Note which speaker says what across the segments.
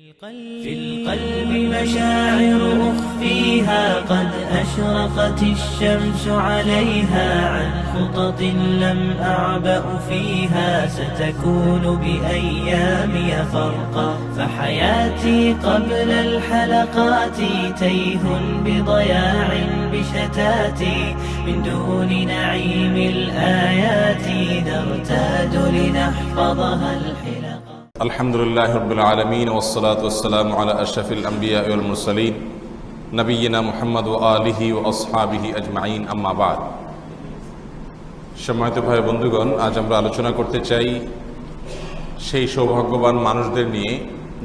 Speaker 1: في القلب مشاعر أخفيها قد أشرقت الشمس عليها عن خطط لم أعبأ فيها ستكون بأيامي فرقا فحياتي قبل الحلقات تيه بضياع بشتاتي من دون نعيم الآيات نرتاد لنحفظها الحلقا.
Speaker 2: الحمد لله رب العالمين والصلاة والسلام على أشرف الأنبياء والمرسلين نبينا محمد وآله وأصحابه أجمعين أما بعد সম্মানিত ভাই বন্ধুগণ, আজ আমরা আলোচনা করতে চাই সেই সৌভাগ্যবান মানুষদের নিয়ে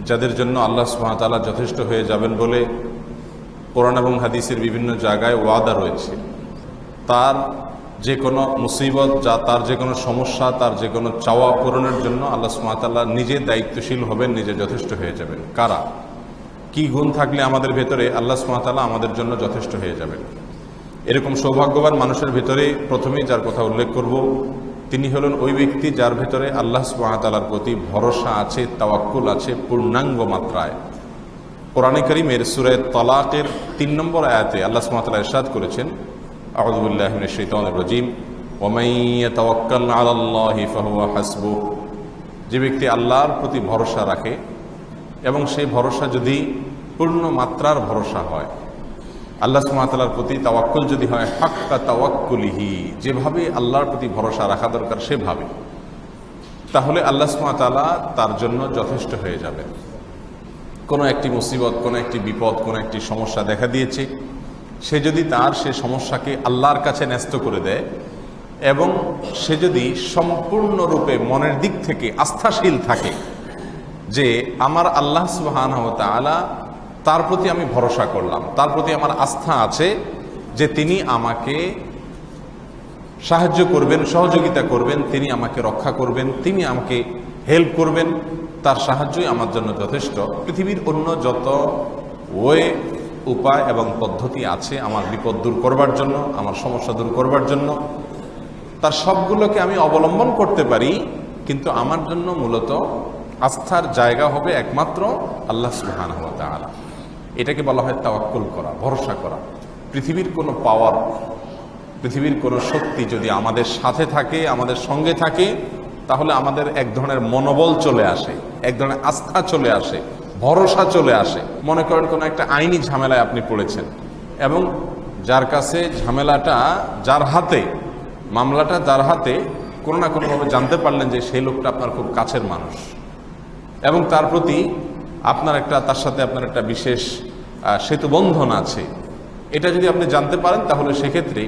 Speaker 2: যাদের জন্য আল্লাহ সুবহানাহু ওয়া তাআলা যথেষ্ট হয়ে যাবেন বলে কোরআন এবং হাদিসের বিভিন্ন জায়গায় ওয়াদা রয়েছে। তার যে কোনো মুসিবত, তার যে কোনো সমস্যা, তার যে কোনো চাওয়া পূরণের জন্য আল্লাহ সুবহানাহু ওয়া তাআলা নিজে দায়িত্বশীল হবেন, নিজে যথেষ্ট হয়ে যাবেন। কারা, কি গুণ থাকলে আমাদের ভেতরে আল্লাহ সুবহানাহু ওয়া তাআলা আমাদের জন্য যথেষ্ট হয়ে যাবেন? এরকম সৌভাগ্যবান মানুষের ভেতরে প্রথমেই যার কথা উল্লেখ করব, তিনি হলেন ওই ব্যক্তি যার ভেতরে আল্লাহ সুবহানাহু ওয়া তাআলার প্রতি ভরসা আছে, তাওয়াক্কুল আছে পূর্ণাঙ্গ মাত্রায়। কোরআনে কারীমের সূরা তালাকের ৩ নম্বর আয়াতে আল্লাহ সুবহানাহু ওয়া তাআলা ইরশাদ করেছেন, আউযু বিল্লাহি মিনাশ শাইতানির রাজীম, ওয়া মান ইয়াতাওয়াক্কাল আলাল্লাহি ফাহুয়া হাসবুহ। যে ব্যক্তি আল্লাহর প্রতি ভরসা রাখে এবং সেই ভরসা যদি পূর্ণ মাত্রার ভরসা হয়, আল্লাহ সুবহানাহু ওয়া তাআলার প্রতি তাওয়াক্কুল যদি হয় হাক্কা তাওয়াক্কুলিহি, যেভাবে আল্লাহর প্রতি ভরসা রাখা দরকার সেভাবে, তাহলে আল্লাহ সুবহানাহু ওয়া তাআলা তার জন্য যথেষ্ট হয়ে যাবে। কোনো একটি মুসিবত, কোনো একটি বিপদ, কোনো একটি সমস্যা দেখা দিয়েছে, সে যদি তার সে সমস্যাকে আল্লাহর কাছে ন্যস্ত করে দেয় এবং সে যদি সম্পূর্ণরূপে মনের দিক থেকে আস্থাশীল থাকে যে আমার আল্লাহ সুবহানাহু ওয়া তাআলা, তার প্রতি আমি ভরসা করলাম, তার প্রতি আমার আস্থা আছে যে তিনি আমাকে সাহায্য করবেন, সহযোগিতা করবেন, তিনি আমাকে রক্ষা করবেন, তিনি আমাকে হেল্প করবেন, তার সাহায্যই আমার জন্য যথেষ্ট। পৃথিবীর অন্য যত উপায় এবং পদ্ধতি আছে আমার বিপদ দূর করবার জন্য, আমার সমস্যা দূর করবার জন্য, তার সবগুলোকে আমি অবলম্বন করতে পারি, কিন্তু আমার জন্য মূলত আস্থার জায়গা হবে একমাত্র আল্লাহ সুবহানাহু ওয়া তাআলা। এটাকে বলা হয় তাওয়াক্কুল করা, ভরসা করা। পৃথিবীর কোনো পাওয়ার, পৃথিবীর কোনো শক্তি যদি আমাদের সাথে থাকে, আমাদের সঙ্গে থাকে, তাহলে আমাদের এক ধরনের মনোবল চলে আসে, এক ধরনের আস্থা চলে আসে, ভরসা চলে আসে। মনে করেন কোনো একটা আইনি ঝামেলায় আপনি পড়েছেন এবং যার কাছে ঝামেলাটা, যার হাতে মামলাটা, যার হাতে, কোনো না কোনোভাবে জানতে পারলেন যে সেই লোকটা আপনার খুব কাছের মানুষ এবং তার প্রতি আপনার একটা, তার সাথে আপনার একটা বিশেষ সেতুবন্ধন আছে। এটা যদি আপনি জানতে পারেন তাহলে সেক্ষেত্রে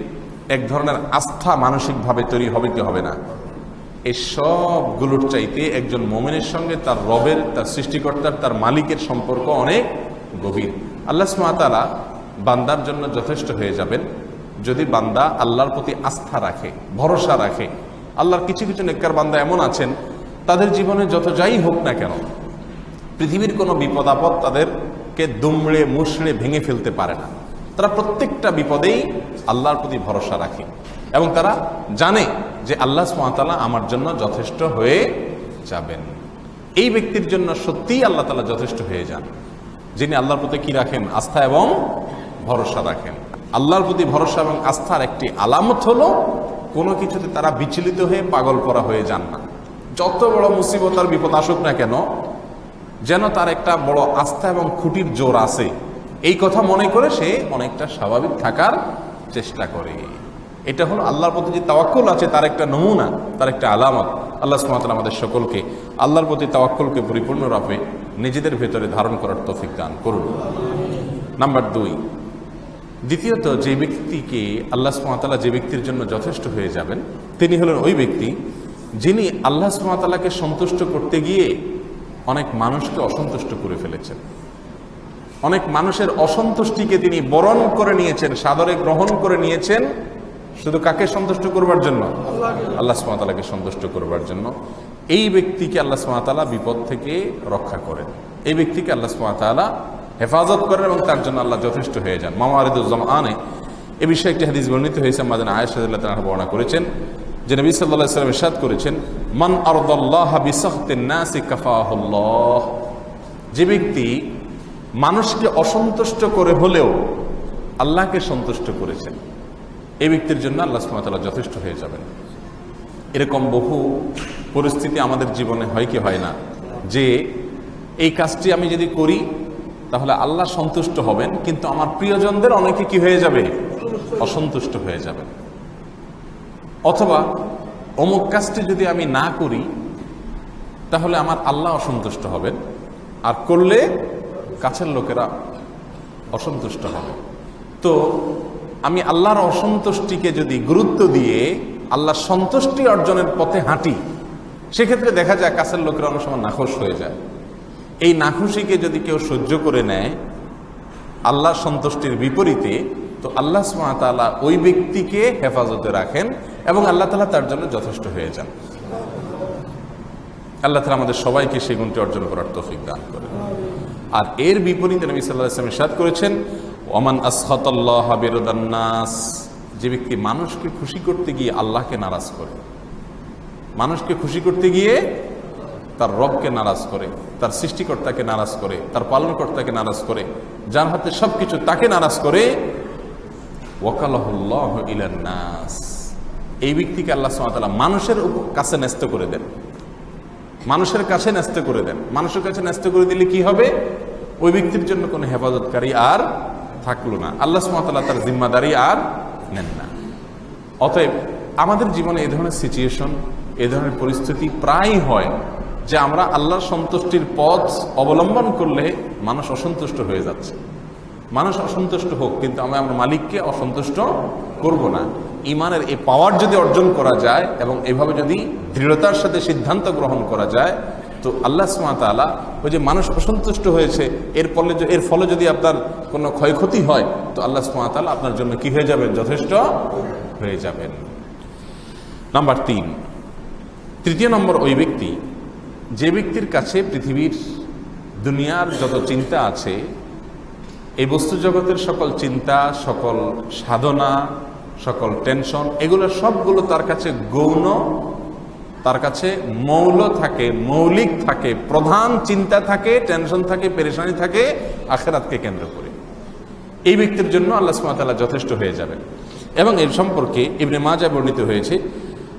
Speaker 2: এক ধরনের আস্থা মানসিকভাবে তৈরি হবে কি হবে না? এই সবগুলোর চাইতে একজন মুমিনের সঙ্গে তার রবের, তার সৃষ্টিকর্তার, তার মালিকের সম্পর্ক অনেক গভীর। আল্লাহ সুবহানাহু ওয়া তাআলা বান্দার জন্য যথেষ্ট হয়ে যাবেন যদি বান্দা আল্লাহর প্রতি আস্থা রাখে, ভরসা রাখে। আল্লাহর কিছু কিছু নেককার বান্দা এমন আছেন, তাদের জীবনে যত যাই হোক না কেন, পৃথিবীর কোনো বিপদ আপদ তাদেরকে দুমড়ে মুষড়ে ভেঙে ফেলতে পারে না। তারা প্রত্যেকটা বিপদেই আল্লাহর প্রতি ভরসা রাখে এবং তারা জানে যে আল্লাহ সুবহানাহু ওয়া তাআলা আমার জন্য যথেষ্ট হয়ে যাবেন। এই ব্যক্তির জন্য সত্যিই আল্লাহ তাআলা যথেষ্ট হয়ে যান, যিনি আল্লাহর প্রতি কি রাখেন? আস্থা এবং ভরসা রাখেন। আল্লাহর প্রতি ভরসা এবং আস্থার একটি আলামত হলো কোনো কিছুতে তারা বিচলিত হয়ে পাগল পরা হয়ে যান না। যত বড় মুসিবত আর বিপদ আসুক না কেন, যেন তার একটা বড় আস্থা এবং খুঁটির জোর আছে, এই কথা মনে করে সে অনেকটা স্বাভাবিক থাকার চেষ্টা করে। এটা হলো আল্লাহর প্রতি যে তাওয়াক্কুল আছে তার একটা নমুনা, তার একটা আলামত। আল্লাহ সুবহানাহু ওয়া তাআলা আমাদের সকলকে আল্লাহর প্রতি তাওয়াক্কুলকে পরিপূর্ণরূপে নিজেদের ভেতরে ধারণ করার তৌফিক দান করুন। নাম্বার 2, দ্বিতীয়ত যে ব্যক্তিকে আল্লাহ সুবহানাহু ওয়া তাআলা যে ব্যক্তির জন্য যথেষ্ট হয়ে যাবেন, তিনি হলেন ওই ব্যক্তি যিনি আল্লাহ সুবহানাহু ওয়া তাআলাকে সন্তুষ্ট করতে গিয়ে অনেক মানুষকে অসন্তুষ্ট করে ফেলেছেন। অনেক মানুষের অসন্তুষ্টিকে তিনি বরণ করে নিয়েছেন, সাদরে গ্রহণ করে নিয়েছেন, শুধু কাকে সন্তুষ্ট করবার জন্য? আল্লাহ সুবহানাহু ওয়া তাআলাকে সন্তুষ্ট করবার জন্য। এই ব্যক্তিকে আল্লাহ সুবহানাহু ওয়া তাআলা বিপদ থেকে রক্ষা করেন, এই ব্যক্তিকে আল্লাহ সুবহানাহু ওয়া তাআলা হেফাজত করেন এবং তার জন্য আল্লাহ যথেষ্ট হয়ে যান। মাওয়ারিদুজ জামানে এ বিষয়ে একটি হাদিস বর্ণিত হয়েছে, মা আয়েশা রাদিয়াল্লাহু তাআলা বর্ণনা করেছেন যে নবী সাল্লাল্লাহু আলাইহি ওয়াসাল্লাম ইরশাদ করেছেন, মান আরদাল্লাহ বিসাখতিন নাসি কাফাহুল্লাহ। যে ব্যক্তি মানুষকে অসন্তুষ্ট করে হলেও আল্লাহকে সন্তুষ্ট করেছেন, এই ব্যক্তির জন্য আল্লাহ সুবহানাহু ওয়া তাআলা যথেষ্ট হয়ে যাবেন। এরকম বহু পরিস্থিতি আমাদের জীবনে হয় কি হয় না, যে এই কাজটি আমি যদি করি তাহলে আল্লাহ সন্তুষ্ট হবেন, কিন্তু আমার প্রিয়জনদের অনেকে কি হয়ে যাবে, অসন্তুষ্ট হয়ে যাবে। অথবা অমুক কাজটি যদি আমি না করি তাহলে আমার আল্লাহ অসন্তুষ্ট হবেন, আর করলে কাছের লোকেরা অসন্তুষ্ট হবে। তো আমি আল্লাহর অসন্তুষ্টিকে যদি গুরুত্ব দিয়ে আল্লাহর সন্তুষ্টি অর্জনের পথে হাঁটি, সেক্ষেত্রে দেখা যায় কাছের লোকেরা অনেক সময় নাখোশ হয়ে যায়। এই নাখুশিকে যদি কেউ সহ্য করে নেয় আল্লাহর সন্তুষ্টির বিপরীতে, তো আল্লাহ সুবহানাহু ওয়া তাআলা ওই ব্যক্তিকে হেফাজতে রাখেন এবং আল্লাহ তাআলা তার জন্য যথেষ্ট হয়ে যান। আল্লাহ তাআলা আমাদের সবাইকে সেই গুণটি অর্জন করার তৌফিক দান করেন। আর এর বিপরীতে নবী সাল্লাল্লাহু আলাইহি ওয়াসাল্লাম ইরশাদ করেছেন, ওমান আসখাতাল্লাহা বিরদান নাস, যে ব্যক্তি মানুষকে খুশি করতে গিয়ে আল্লাহকে নারাজ করে, মানুষকে খুশি করতে গিয়ে তার রবকে নারাজ করে, তার সৃষ্টিকর্তাকে নারাজ করে, তার পালনকর্তাকে নারাজ করে, যার হাতে সবকিছু তাকে নারাজ করে, ওয়াকালাহুল্লাহু ইলান নাস, এই ব্যক্তিকে আল্লাহ সুবহানাহু ওয়া তাআলা মানুষের কাছে ন্যস্ত করে দেন, মানুষের কাছে ন্যস্ত করে দেন। মানুষের কাছে ন্যস্ত করে দিলে কি হবে, ওই ব্যক্তির জন্য কোনো হেফাজতকারী আর থাকলো না, আল্লাহ সুবহানাহু ওয়া তাআলা তার জিম্মাদারি আর নেন না। অতএব আমাদের জীবনে এই ধরনের সিচুয়েশন, এই ধরনের পরিস্থিতি প্রায় হয় যে আমরা আল্লাহর সন্তুষ্টির পথ অবলম্বন করলে মানুষ অসন্তুষ্ট হয়ে যাচ্ছে। মানুষ অসন্তুষ্ট হোক, কিন্তু আমরা মালিককে অসন্তুষ্ট করব না। ইমানের এই পাওয়ার যদি অর্জন করা যায় এবং এভাবে যদি দৃঢ়তার সাথে সিদ্ধান্ত গ্রহণ করা যায়, তো আল্লাহ সুবহানাহু ওয়া তাআলা ওই যে মানুষ অসন্তুষ্ট হয়েছে এর ফলে যদি আপনার কোনো ক্ষয়ক্ষতি হয়, তো আল্লাহ সুবহানাহু ওয়া তাআলা আপনার জন্য কি হয়ে যাবেন, যথেষ্ট হয়ে যাবেন। নাম্বার 3, তৃতীয় নম্বর ওই ব্যক্তি যে ব্যক্তির কাছে পৃথিবীর দুনিয়ার যত চিন্তা আছে, এই বস্তু জগতের সকল চিন্তা, সকল সাধনা, সকল টেনশন, এগুলো সবগুলো তার কাছে গৌণ, তার কাছে মৌল থাকে, মৌলিক থাকে, প্রধান চিন্তা থাকে, টেনশন থাকে, পেরেশানি থাকে আখিরাতকে কেন্দ্র করে, এই ব্যক্তির জন্য আল্লাহ সুবহানাহু ওয়া তাআলা যথেষ্ট হয়ে যাবেন। এবং এর সম্পর্কে ইবনে মাজাহ বর্ণিত হয়েছে,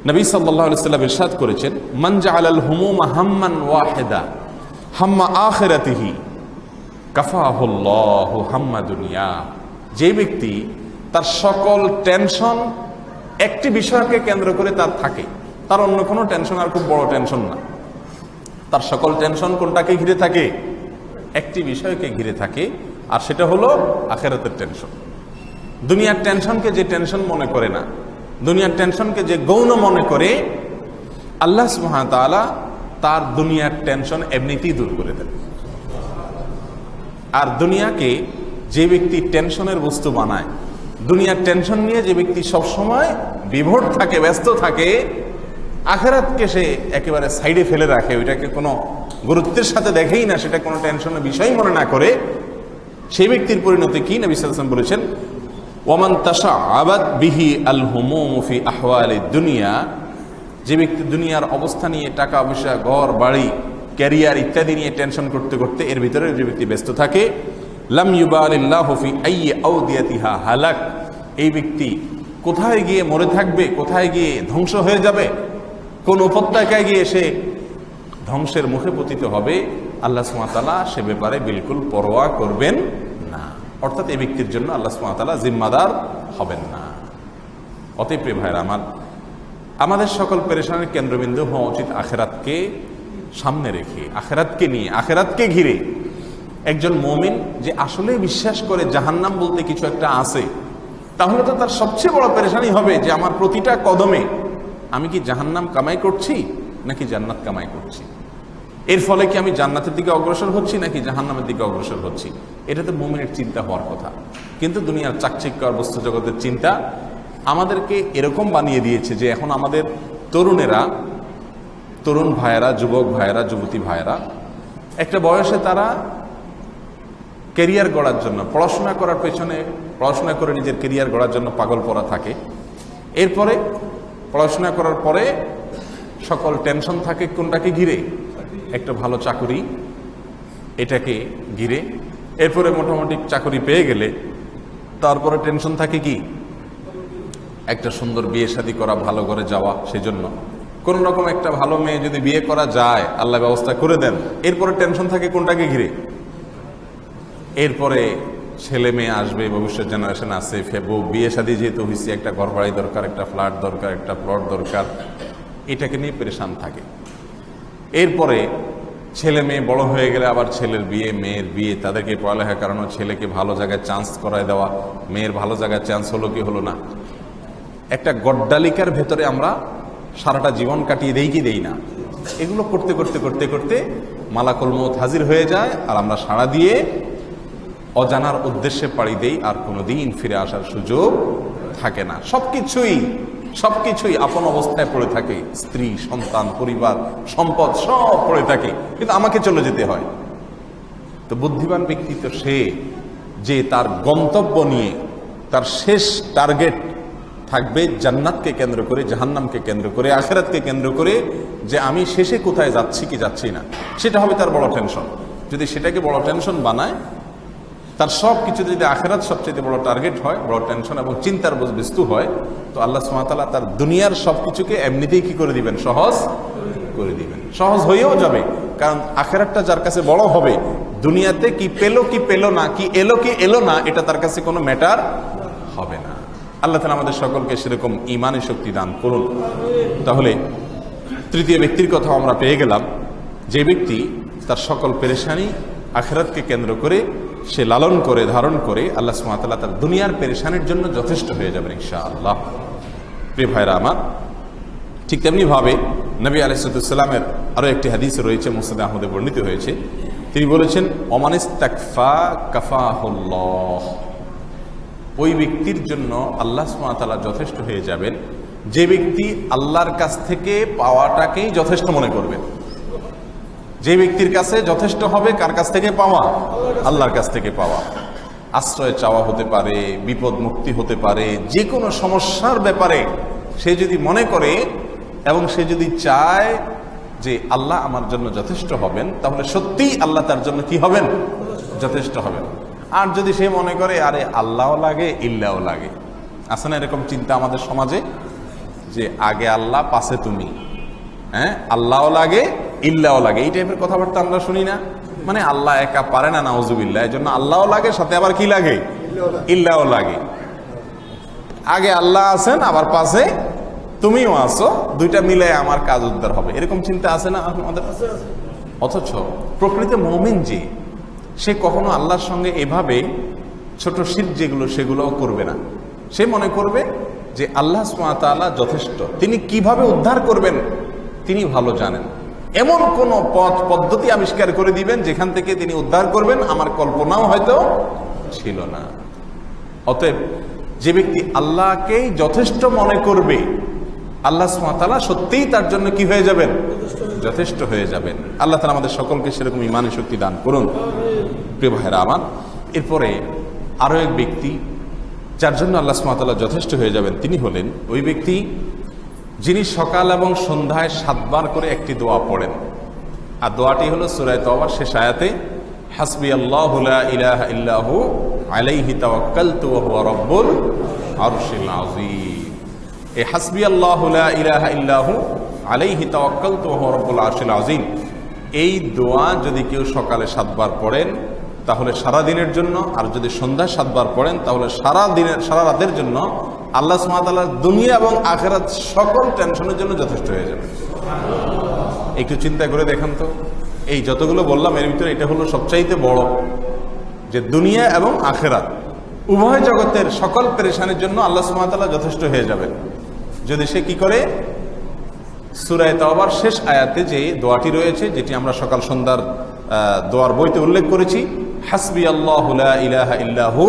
Speaker 2: নবী সাল্লাল্লাহু আলাইহি ওয়াসাল্লাম ইরশাদ করেছেন, মান জাআলাল হুমুমা হাম্মান ওয়াহিদা হাম্মা আখিরাতিহি কাফাহুল্লাহু হাম্মা দুনিয়া, যে ব্যক্তি তার সকল টেনশন একটি বিষয়কে কেন্দ্র করে তার থাকে, তার অন্য কোনো টেনশন আর খুব বড় টেনশন না, তার সকল টেনশন কোনটাকে ঘিরে থাকে, একটি বিষয়কে ঘিরে থাকে, আর সেটা হলো আখিরাতের টেনশন। দুনিয়ার টেনশনকে যে টেনশন মনে করে না, দুনিয়ার টেনশনকে যে গৌণ মনে করে, আল্লাহ সুবহানাহু ওয়া তাআলা তার দুনিয়ার টেনশন এমনিতেই দূর করে দেন। আর দুনিয়াকে যে ব্যক্তি টেনশনের বস্তু বানায়, দুনিয়ার টেনশন নিয়ে যে ব্যক্তি সবসময় বিভোর থাকে, ব্যস্ত থাকে, আখিরাতকে সে একেবারে সাইডে ফেলে রাখে, ওইটাকে কোনো গুরুত্বের সাথে দেখেই না, সেটা কোনো টেনশনের বিষয় মনে না করে, সেই ব্যক্তির পরিণতি কি? নবী সাল্লাল্লাহু আলাইহি ওয়াসাল্লাম বলেছেন, ওয়ামান তাশাআবাত বিহি আল হুমুম ফি আহওয়ালিদ দুনিয়া, যে ব্যক্তি দুনিয়ার অবস্থা নিয়ে, টাকা পয়সা, ঘর বাড়ি, ক্যারিয়ার ইত্যাদি নিয়ে টেনশন করতে করতে এর ভিতরে যে ব্যক্তি ব্যস্ত থাকে, লাম ইউবালিল্লাহু ফি আইয়ি আউদিয়াতিহা হালাক, এই ব্যক্তি কোথায় গিয়ে মরে থাকবে, কোথায় গিয়ে ধ্বংস হয়ে যাবে, কোন উপত্যকায় গিয়ে সে ধ্বংসের মুখে পতিত হবে, আল্লাহ সুবহানাহু ওয়া তাআলা সে ব্যাপারে বিলকুল পরোয়া করবেন না। অর্থাৎ এই ব্যক্তির জন্য আল্লাহ সুবহানাহু ওয়া তাআলা জিম্মাদার হবেন না। অতএব প্রিয় ভাইরা আমার, আমাদের সকল পেরেশানির কেন্দ্রবিন্দু হওয়া উচিত আখিরাতকে সামনে রেখে, আখিরাতকে নিয়ে, আখিরাতকে ঘিরে। একজন মুমিন যে আসলে বিশ্বাস করে জাহান্নাম বলতে কিছু একটা আছে, তাহলে তো তার সবচেয়ে বড় পেরেশানি হবে যে আমার প্রতিটা কদমে আমি কি জাহান্নাম কামাই করছি নাকি জান্নাত কামাই করছি, এর ফলে কি আমি জান্নাতের দিকে অগ্রসর হচ্ছি নাকি জাহান্নামের দিকে অগ্রসর হচ্ছি। এটা তো মুমিনের চিন্তা হওয়ার কথা। কিন্তু দুনিয়ার চাকচিক্য আর বস্তু জগতের চিন্তা আমাদেরকে এরকম বানিয়ে দিয়েছে যে এখন আমাদের তরুণেরা, তরুণ ভাইয়েরা, যুবক ভাইয়েরা, যুবতী ভাইয়েরা একটা বয়সে তারা ক্যারিয়ার গড়ার জন্য, পড়াশোনা করার পেছনে, পড়াশোনা করে নিজের ক্যারিয়ার গড়ার জন্য পাগল পড়া থাকে। এরপরে পড়াশোনা করার পরে সকল টেনশন থাকে কোনটাকে ঘিরে, একটা ভালো চাকরি, এটাকে ঘিরে। এরপরে মোটামুটি চাকরি পেয়ে গেলে তারপরে টেনশন থাকে কি, একটা সুন্দর বিয়ে শাদী করা, ভালো করে যাওয়া। সেজন্য কোন রকম একটা ভালো মেয়ে যদি বিয়ে করা যায়, আল্লাহ ব্যবস্থা করে দেন, এরপরে টেনশন থাকে কোনটাকে ঘিরে। এরপরে ছেলে মেয়ে আসবে, ভবিষ্যৎ জেনারেশন আছে, বিয়ে শাদী যেহেতু হয়েছে, একটা ঘর বাড়ি দরকার, একটা ফ্ল্যাট দরকার, একটা প্লট দরকার, এটাকে নিয়ে পেরেশান থাকে। এরপরে ছেলে মেয়ে বড় হয়ে গেলে আবার ছেলের বিয়ে, মেয়ের বিয়ে, তাদেরকে পড়ালেখা করানো, ছেলেকে ভালো জায়গায় চান্স করায় দেওয়া, মেয়ের ভালো জায়গায় চান্স হলো কি হলো না। একটা গড্ডালিকার ভেতরে আমরা সারাটা জীবন কাটিয়ে দেই কি দেই না। এগুলো করতে করতে করতে করতে মালাকুল মউত হাজির হয়ে যায়, আর আমরা সাড়া দিয়ে অজানার উদ্দেশ্যে পাড়ি দেই, আর কোনোদিন ফিরে আসার সুযোগ থাকে না। সবকিছুই আপন অবস্থায় পড়ে থাকে, স্ত্রী, সন্তান, পরিবার, সম্পদ সব পড়ে থাকে, কিন্তু আমাকে চলে যেতে হয়। তো বুদ্ধিমান ব্যক্তি তো সে যে তার গন্তব্য নিয়ে, তার শেষ টার্গেট থাকবে জান্নাতকে কেন্দ্র করে, জাহান্নামকে কেন্দ্র করে, আখিরাতকে কেন্দ্র করে, যে আমি শেষে কোথায় যাচ্ছি কি যাচ্ছি না, সেটা হবে তার বড় টেনশন। যদি সেটাকে বড় টেনশন বানায়, তার সব কিছু যদি আখিরাত সবচেয়ে বড় টার্গেট হয়, বড় টেনশন এবং চিন্তার বস্তু হয়, তো আল্লাহ সুবহানাহু ওয়া তাআলা তার দুনিয়ার সবকিছুকে এমনিতেই কি করে দিবেন, সহজ করে দিবেন। সহজ হয়েও যাবে, কারণ আখিরাতটা যার কাছে বড় হবে, দুনিয়াতে কি পেল না, কি এলো না, এটা তার কাছে কোনো ম্যাটার হবে না। আল্লাহ তাআলা আমাদের সকলকে সেরকম ঈমানের শক্তি দান করুন। তাহলে তৃতীয় ব্যক্তির কথা আমরা পেয়ে গেলাম, যে ব্যক্তি তার সকল পেরেশানি আখিরাতকে কেন্দ্র করে সে লালন করে, ধারণ করে, আল্লাহ সুবহানাহু ওয়া তাআলা তার দুনিয়ার পেরেশানির জন্য যথেষ্ট হয়ে যাবেন ইনশাআল্লাহ। প্রিয় ভাইরা আমার, ঠিক তেমনি ভাবে নবী আলাইহিস সালামের আরো একটি হাদিস রয়েছে, মুসনাদ আহমদে বর্ণিত হয়েছে। তিনি বলেছেন, ওমানিস্তাকফা কাফাহুল্লাহ, ওই ব্যক্তির জন্য আল্লাহ সুবহানাহু ওয়া তাআলা যথেষ্ট হয়ে যাবেন যে ব্যক্তি আল্লাহর কাছ থেকে পাওয়াটাকেই যথেষ্ট মনে করবেন। যে ব্যক্তির কাছে যথেষ্ট হবে, কার কাছ থেকে পাওয়া, আল্লাহর কাছ থেকে পাওয়া। আশ্রয় চাওয়া হতে পারে, বিপদ মুক্তি হতে পারে, যে কোনো সমস্যার ব্যাপারে সে যদি মনে করে এবং সে যদি চায় যে আল্লাহ আমার জন্য যথেষ্ট হবেন, তাহলে সত্যিই আল্লাহ তার জন্য কি হবেন, যথেষ্ট হবেন। আর যদি সে মনে করে আরে আল্লাহও লাগে ইল্লাও লাগে, আছে না এরকম চিন্তা আমাদের সমাজে, যে আগে আল্লাহ পাশে তুমি, হ্যাঁ, আল্লাহও লাগে ইল্লাও লাগে, এই টাইপের কথাবার্তা আমরা শুনি না। মানে আল্লাহ একা পারে না, নাউজুবিল্লাহ, এই জন্য আল্লাহও লাগে, সাথে আবার কি লাগে, ইল্লাও লাগে। আগে আল্লাহ আছেন, আবার পাশে তুমিও আছো, দুইটা মিলে আমার কাজ উদ্ধার হবে, এরকম চিন্তা আছে না আমাদের। অথচ প্রকৃত মুমিন যে, সে কখনো আল্লাহর সঙ্গে এভাবে ছোট শিরক যেগুলো সেগুলোও করবে না। সে মনে করবে যে আল্লাহ সুবহানাহু ওয়া তাআলা যথেষ্ট, তিনি কিভাবে উদ্ধার করবেন তিনি ভালো জানেন। এমন কোন পদ্ধতি আবিষ্কার করে দিবেন যেখান থেকে তিনি উদ্ধার করবেন, আমার কল্পনাও হয়তো ছিল না। অতএব যে ব্যক্তি আল্লাহকেই যথেষ্ট মনে করবে, আল্লাহ সুবহানাহু ওয়া তাআলা সত্যিই তার জন্য কি হয়ে যাবেন, যথেষ্ট হয়ে যাবেন। আল্লাহ তাআলা আমাদের সকলকে সেরকম ঈমানের শক্তি দান করুন। প্রিয় ভাইরা আমার, এরপরে আরো এক ব্যক্তি যার জন্য আল্লাহ সুবহানাহু ওয়া তাআলা যথেষ্ট হয়ে যাবেন, তিনি হলেন ওই ব্যক্তি যিনি সকাল এবং সন্ধ্যায় 7 বার করে একটি দোয়া পড়েন। আর দোয়াটি হলো সূরা তাওবার শেষ আয়াতে, হাসবিয়াল্লাহু লা ইলাহা ইল্লাহু আলাইহি তাওয়াক্কালতু ওয়া হুয়া রাব্বুল আরশিল আযীম। এই হাসবিয়াল্লাহু লা ইলাহা ইল্লাহু আলাইহি তাওয়াক্কালতু ওয়া হুয়া রাব্বুল আরশিল আযীম, এই দোয়া যদি কেউ সকালে 7 বার পড়েন তাহলে সারা দিনের জন্য, আর যদি সন্ধ্যায় 7 বার পড়েন তাহলে সারা রাতের জন্য আল্লাহ সুবহানাহু ওয়া তাআলা দুনিয়া এবং আখিরাত সকল টেনশনের জন্য যথেষ্ট হয়ে যাবে। একটু চিন্তা করে দেখেন তো, এই যতগুলো বললাম এর ভিতরে এটা হলো সবচাইতে বড়, যে দুনিয়া এবং আখিরাত উভয় জগতের সকল পেরেশানির জন্য আল্লাহ সুবহানাহু ওয়া তাআলা যথেষ্ট হয়ে যাবেন যদি সে কি করে, সূরা তাওবার শেষ আয়াতে যে দোয়াটি রয়েছে, যেটি আমরা সকাল সন্ধ্যার দোয়ার বইতে উল্লেখ করেছি, হাসবিয়াল্লাহু লা ইলাহা ইল্লাহু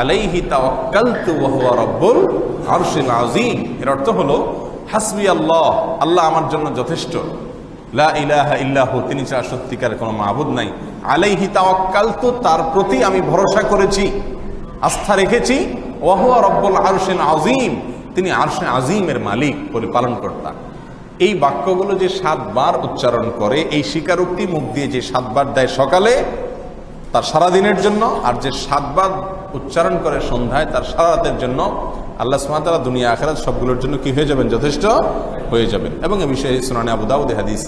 Speaker 2: আলাইহি তাওয়াক্কালতু ওয়া হুয়া রাব্বুল আরশিল আযীম। এর অর্থ হলো হাসবিয়াল্লাহ, আল্লাহ আমার জন্য যথেষ্ট, লা ইলাহা ইল্লাহু, তিনি ছাড়া সত্যিকারের কোনো মাবুদ নাই, আলাইহি তাওয়াক্কালতু, তার প্রতি আমি ভরসা করেছি, আস্থা রেখেছি, ওয়া হুয়া রাব্বুল আরশিল আযীম, তিনি আরশে আযীমের মালিক, পরিপালনকর্তা। এই বাক্যগুলো যে 7 বার উচ্চারণ করে, এই স্বীকারোক্তি মুখ দিয়ে যে 7 বার দেয় সকালে তার সারাদিনের জন্য, আর যে 7 বার উচ্চারণ করে সন্ধ্যায় তার সারা রাতের জন্য, আল্লাহ সুবহানাহু ওয়া তাআলা দুনিয়া আখিরাত সবগুলোর জন্য কি হয়ে যাবেন? যথেষ্ট হয়ে যাবেন। এবং এই বিষয়ে সুনানে আবু দাউদে হাদিস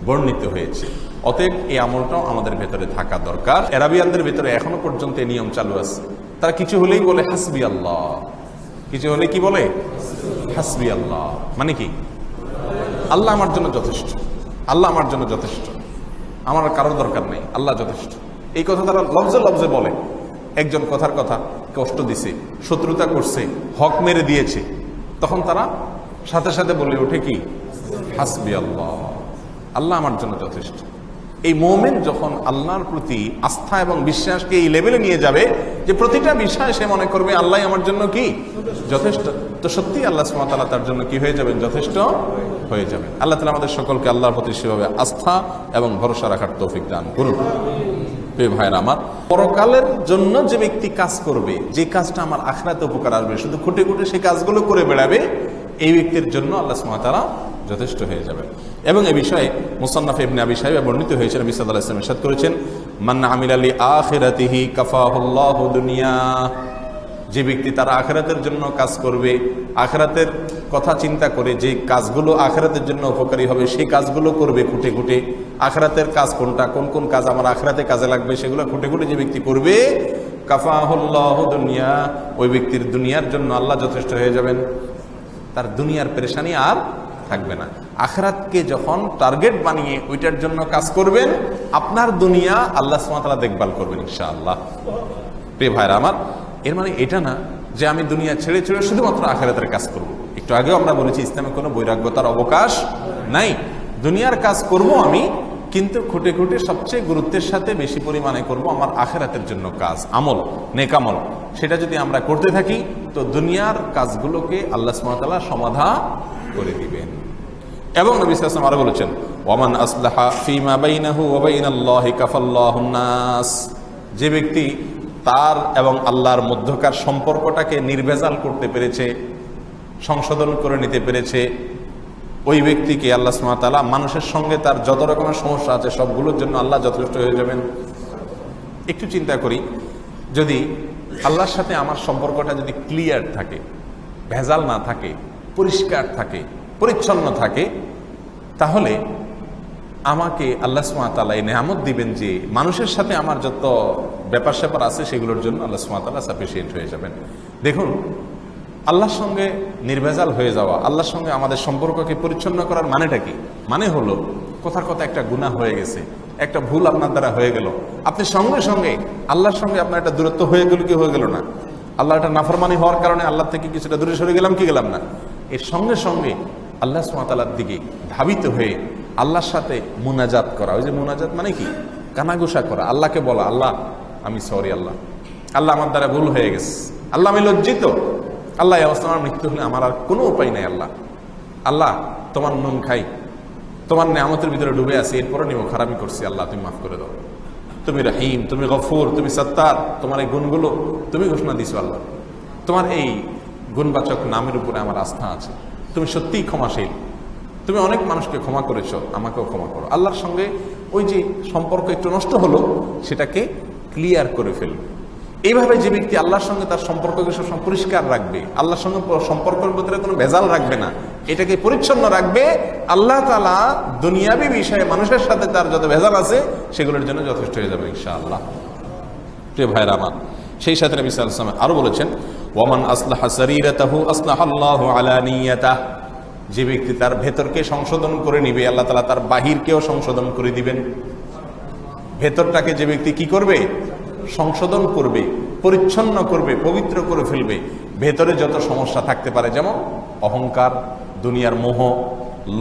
Speaker 2: বর্ণিত হয়েছে। অতএব এই আমলটাও আমাদের ভেতরে থাকা দরকার। আরবিয়ানদের ভেতরে এখনো পর্যন্ত এই নিয়ম চালু আছে। তারা কিছু হলেই বলে হাসবি আল্লাহ, কিছু হলে কি বলে? হাসবি আল্লাহ। মানে কি? আল্লাহ আমার জন্য যথেষ্ট, আল্লাহ আমার জন্য যথেষ্ট, আমার আর কারোর দরকার নেই, আল্লাহ যথেষ্ট। এই কথা তারা লফজে লফজে বলে। একজন কথার কথা কষ্ট দিছে, শত্রুতা করছে, হক মেরে দিয়েছে, তখন তারা সাথে সাথে বলে ওঠে কি? হাসবি আল্লাহ, আল্লাহ আমার জন্য যথেষ্ট। এই মুমিন যখন আল্লাহর প্রতি আস্থা এবং বিশ্বাসকে এই লেভেলে নিয়ে যাবে যে প্রতিটা বিষয় সে মনে করবে আল্লাহ আমার জন্য কি? যথেষ্ট, তো সত্যি আল্লাহ সুবহানাহু ওয়া তাআলা তার জন্য কি হয়ে যাবেন? যথেষ্ট হয়ে যাবেন। আল্লাহ তাআলা আমাদের সকলকে আল্লাহর প্রতি সেভাবে আস্থা এবং ভরসা রাখার তৌফিক দান করুন। প্রিয় ভাইরা আমার, পরকালের জন্য যে ব্যক্তি কাজ করবে, যে কাজটা আমার আখিরাতে উপকার আসবে, শুধু খুঁটে খুঁটে সেই কাজগুলো করে বেড়াবে, এই ব্যক্তির জন্য আল্লাহ সুবহানাহু ওয়া তাআলা যথেষ্ট হয়ে যাবে। এবং এই বিষয়ে মুসান্নাফ ইবনে আবি শাইবা বর্ণিত হয়েছে, নবী সাল্লাল্লাহু আলাইহি ওয়াসাল্লাম ইরশাদ করেছেন, মান আমিলা লি আখিরাতিহি কাফাহুল্লাহু দুনিয়া। যে ব্যক্তি তার আখিরাতের জন্য কাজ করবে, আখিরাতের কথা চিন্তা করে যে কাজগুলো আখিরাতের জন্য উপকারী হবে সেই কাজগুলো করবে খুঁটে খুঁটে, আখিরাতের কাজ কোনটা, কোন কোন কাজ আমার আখিরাতে কাজে লাগবে সেগুলো খুঁটে খুঁটে যে ব্যক্তি করবে, কাফাহুল্লাহু দুনিয়া, ওই ব্যক্তির দুনিয়ার জন্য আল্লাহ যথেষ্ট হয়ে যাবেন। তার দুনিয়ার পেরেশানি আর থাকবে না। আখিরাতকে যখন টার্গেট বানিয়ে ওইটার জন্য কাজ করবেন, আপনার দুনিয়া আল্লাহ সুবহানাহু ওয়া তাআলা দেখভাল করবেন ইনশাআল্লাহ। প্রিয় ভাইরা আমার, এর মানে এটা না যে আমি দুনিয়া ছেড়ে ছেড়ে শুধুমাত্র আখিরাতের কাজ করব। একটু আগেও আমরা বলেছি ইসলামে কোনো বৈরাগ্যতার অবকাশ নাই। দুনিয়ার কাজ করব আমি, কিন্তু খুঁটে খুঁটে সবচেয়ে গুরুত্বের সাথে বেশি পরিমাণে করব আমার আখিরাতের জন্য কাজ, আমল, নেক আমল। সেটা যদি আমরা করতে থাকি তো দুনিয়ার কাজগুলোকে আল্লাহ সুবহানাহু ওয়া তাআলা সমাধান করে দিবেন। এবং নবী সাল্লাল্লাহু আলাইহি ওয়াসাল্লাম আরো বলেছেন, ওয়ামান আসলাহা ফীমা বাইনাহু ওয়া বাইনাল্লাহি কাফাল্লাহুন নাস। যে ব্যক্তি তার এবং আল্লাহর মধ্যকার সম্পর্কটাকে নির্ভেজাল করতে পেরেছে, সংশোধন করে নিতে পেরেছে, ওই ব্যক্তিকে আল্লাহ সুবহানাহু ওয়া তাআলা মানুষের সঙ্গে তার যত রকমের সমস্যা আছে সবগুলোর জন্য আল্লাহ যথেষ্ট হয়ে যাবেন। একটু চিন্তা করি, যদি আল্লাহর সাথে আমার সম্পর্কটা যদি ক্লিয়ার থাকে, ভেজাল না থাকে, পরিষ্কার থাকে, পরিচ্ছন্ন থাকে, তাহলে আমাকে আল্লাহ সুবহানাহু ওয়া তাআলা এই নেয়ামত দিবেন যে মানুষের সাথে আমার যত ব্যাপার স্যাপার আছে সেগুলোর জন্য আল্লাহ সুবহানাহু ওয়া তাআলা সাফিসিয়েন্ট হয়ে যাবেন। দেখুন, আল্লাহর সঙ্গে নির্ভেজাল হয়ে যাওয়া, আল্লাহর সঙ্গে আমাদের সম্পর্ককে পরিচ্ছন্ন করার মানেটা কি? মানে হলো কথার কথা একটা গুনাহ হয়ে গেছে, একটা ভুল আপনার দ্বারা হয়ে গেল, আপনি সঙ্গে সঙ্গে আল্লাহর সঙ্গে আপনার একটা দূরত্ব হয়ে গেল কি হয়ে গেল না? আল্লাহ একটা নাফরমানি হওয়ার কারণে আল্লাহ থেকে কিছুটা দূরে সরে গেলাম কি গেলাম না? এর সঙ্গে সঙ্গে আল্লাহ সুবহানাহু ওয়া তাআলার দিকে ধাবিত হয়ে আল্লাহর সাথে মুনাজাত করা। ওই যে মুনাজাত মানে কি? কানাঘুষা করা, আল্লাহকে বলা, আল্লাহ আমি সরি, আল্লাহ আল্লাহ আমার দ্বারা ভুল হয়ে গেছে, আল্লাহ আমি লজ্জিত, আল্লাহ এই অবস্থা আমার মৃত্যু হলে আমার আর কোনো উপায় নাই, আল্লাহ আল্লাহ তোমার নুন খাই, তোমার নেয়ামতের ভিতরে ডুবে আছি, এরপরও নিব খারাপই করছি, আল্লাহ তুমি মাফ করে দাও, তুমি রহিম, তুমি গফুর, তুমি সত্তার, তোমার এই গুণগুলো তুমি ঘোষণা দিছো আল্লাহ, তোমার এই গুণবাচক নামের উপরে আমার আস্থা আছে, তুমি সত্যিই ক্ষমাশীল, তুমি অনেক মানুষকে ক্ষমা করেছো, আমাকেও ক্ষমা করো। আল্লাহর সঙ্গে ওই যে সম্পর্ক একটু নষ্ট হলো সেটাকে ক্লিয়ার করে ফেলবে। এইভাবে যে ব্যক্তি আল্লাহর সঙ্গে তার সম্পর্ককে সবসময় পরিষ্কার রাখবে, আল্লাহর সঙ্গে সম্পর্কের ভিতরে কোনো ভেজাল রাখবে না, এটাকে পরিচ্ছন্ন রাখবে, আল্লাহ তাআলা দুনিয়াবি বিষয়ে মানুষের সাথে তার যত ভেজাল আছে সেগুলোর জন্য যথেষ্ট হয়ে যাবে ইনশাআল্লাহ। প্রিয় ভাইরা আমার, সেই সাথে নবী সাল্লাল্লাহু আলাইহি ওয়াসাল্লাম আরো বলেছেন, ওয়ামান আসলাহা সারীরাতাহু আসলাহাল্লাহু আলানিয়াতাহ। যে ব্যক্তি তার ভেতরকে সংশোধন করে নিবে, আল্লাহ তাআলা তার বাহিরকেও সংশোধন করে দিবেন। ভেতরটাকে যে ব্যক্তি কি করবে? সংশোধন করবে, পরিচ্ছন্ন করবে, পবিত্র করে ফেলবে। ভেতরে যত সমস্যা থাকতে পারে, যেমন অহংকার, দুনিয়ার মোহ,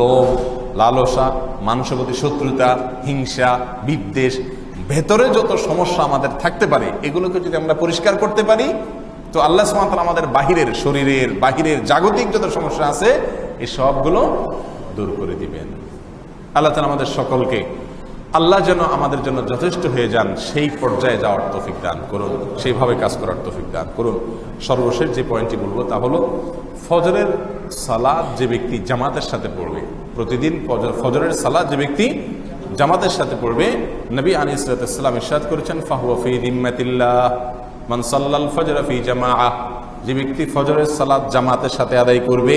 Speaker 2: লোভ, লালসা, মানুষের প্রতি শত্রুতা, হিংসা, বিদ্বেষ, ভেতরে যত সমস্যা আমাদের থাকতে পারে এগুলোকে যদি আমরা পরিষ্কার করতে পারি তো আল্লাহ সুবহানাহু ওয়া তাআলা আমাদের বাহিরের, শরীরের বাহিরের জাগতিক যত সমস্যা আছে এই সবগুলো দূর করে দিবেন। আল্লাহ তাআলা আমাদের সকলকে আল্লাহ যেন আমাদের জন্য যথেষ্ট হয়ে যান সেই পর্যায়ে যাওয়ার তৌফিক দান করুন, সেইভাবে কাজ করার তৌফিক দান করুন। সর্বশেষ যে পয়েন্টটি বলবো তা হলো, ফজরের সালাত যে ব্যক্তি জামাতের সাথে পড়বে, প্রতিদিন ফজরের সালাত যে ব্যক্তি জামাতের সাথে পড়বে, নবী আলাইহিস সালাম ইরশাদ করেছেন, ফাহুয়া ফি যিম্মাতিল্লাহ মান সাল্লাল ফজর ফি জামাআহ, যে ব্যক্তি ফজরের সালাত জামাতের সাথে আদায় করবে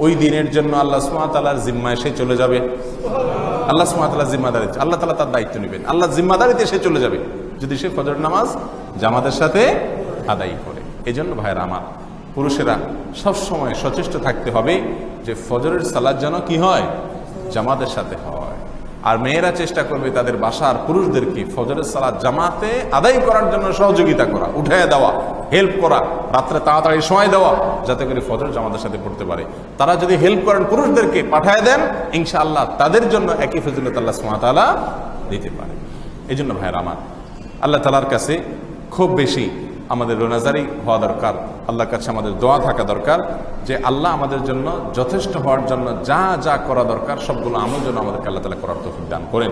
Speaker 2: ওই দিনের জন্য আল্লাহ সুবহানাহু ওয়া তাআলার জিম্মায় সে চলে যাবে। আল্লাহ সুবহানাহু ওয়া তাআলার জিম্মাদারি, আল্লাহ তাআলা তার দায়িত্ব নেবেন, আল্লাহ জিম্মাদারিতে সে চলে যাবে যদি সে ফজর নামাজ জামাতের সাথে আদায় করে। এই জন্য ভাইরা আমার, পুরুষেরা সবসময় সচেষ্ট থাকতে হবে যে ফজরের সালাত যেন কি হয়, জামাতের সাথে হয়। আর মেয়েরা চেষ্টা করবে তাদের বাসার পুরুষদেরকে ফজরের সালাত জামাতে আদায় করার জন্য সহযোগিতা করা, উঠাইয়া দেওয়া, হেল্প করা, রাত্রে তাড়াতাড়ি সময় দেওয়া যাতে করে ফজর জামাতের সাথে পড়তে পারে। তারা যদি হেল্প করেন, পুরুষদেরকে পাঠায় দেন, ইনশাআল্লাহ তাদের জন্য একই ফজিলত আল্লাহ সুবহানাহু ওয়া তাআলা দিতে পারে। এই জন্য ভাইয়েরা আমার, আল্লাহ তাআলার কাছে খুব বেশি আমাদের রোনাজারি হওয়া দরকার, আল্লাহর কাছে আমাদের দোয়া থাকা দরকার যে আল্লাহ আমাদের জন্য যথেষ্ট হওয়ার জন্য যা যা করা দরকার সবগুলো আমল যেন আমাদেরকে আল্লাহ তাআলা করার তৌফিক দান করেন।